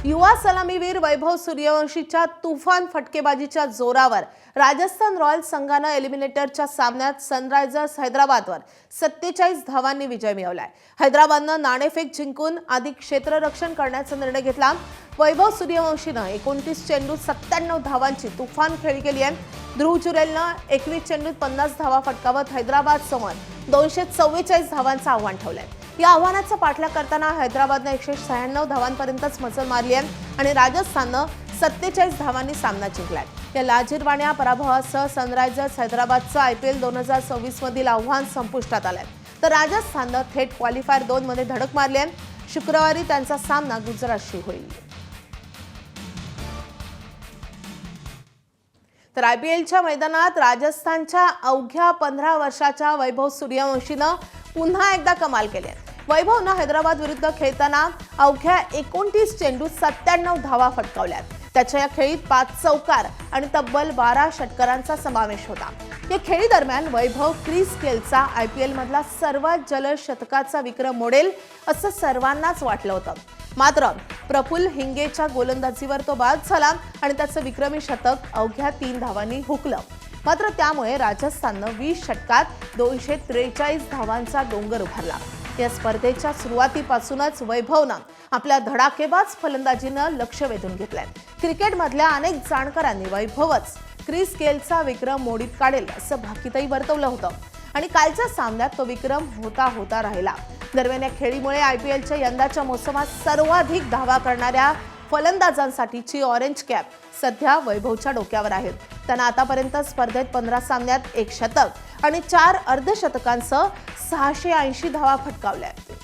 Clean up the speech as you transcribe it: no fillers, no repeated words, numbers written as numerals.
युवा सलामीवीर वैभव सूर्यवंशीच्या तुफान फटकेबाजीच्या जोरावर राजस्थान रॉयल्स संघाने एलिमिनेटरच्या सामन्यात सनरायझर्स हैदराबादवर 47 धावांनी विजय मिळवलाय। हैदराबादने नाणेफेक जिंकून अधिक क्षेत्ररक्षण करण्याचा निर्णय घेतला। वैभव सूर्यवंशीने 29 चेंडूत 97 धावांची तुफान खेळी केली आहे। ध्रुव जुरेलने 21 चेंडूत 50 धावा फटकावत हैदराबाद समोर 244 धावांचं आव्हान ठेवलंय। या आव्हानाचा पाठलाग करताना हैदराबादने 196 धावांपर्यंतच मजल मारली आहे आणि राजस्थानने 47 धावांनी सामना जिंकलाय। या लाजिरवाण्या पराभवासह सनरायझर्स हैदराबादचं IPL 2026 मधील आव्हान संपुष्टात आलंय, तर राजस्थानने थेट क्वालिफायर 2 मध्ये धडक मारली आहे। शुक्रवारी त्यांचा सामना गुजरातशी होईल। तर IPLच्या मैदानात राजस्थानच्या अवघ्या 15 वर्षाच्या वैभव सूर्यवंशीने पुन्हा एकदा कमाल केली आहे। वैभवने हैदराबाद विरुद्ध खेळताना अवघ्या 29 चेंडूत 97 धावा फटकावल्या। त्याच्या या खेळीत 5 चौकार आणि तब्बल 12 षटकारांचा समावेश होता। या खेळी दरम्यान वैभव क्रिस गेलचा IPL मधला सर्वात जलद शतकाचा विक्रम मोडेल असं सर्वांनाच वाटलं होतं। मात्र प्रफुल्ल हिंगेच्या गोलंदाजीवर तो बाद झाला आणि त्याचं विक्रमी शतक अवघ्या 3 धावांनी हुकलं। मात्र त्यामुळे राजस्थानने 20 षटकात 243 धावांचा डोंगर उभारला। या स्पर्धेच्या सुरुवातीपासूनच वैभवने आपल्या धडाकेबाज फलंदाजीने लक्ष वेधून घेतलंय। क्रिकेटमधल्या अनेक जाणकारांनी वैभवच क्रिस गेलचा विक्रम मोडीत काढेल असं भाकीतही वर्तवलं होतं आणि कालच्या सामन्यात तो विक्रम होता राहिला। दरम्यान या खेळीमुळे IPLच्या यंदाच्या मोसमात सर्वाधिक धावा करणाऱ्या फलंदाजांसाठीची ऑरेंज कॅप सध्या वैभवच्या डोक्यावर आहे। त्यानं आतापर्यंत स्पर्धेत 15 सामन्यात 1 शतक आणि 4 अर्धशतकांसह 680 धावा फटकावल्या आहेत।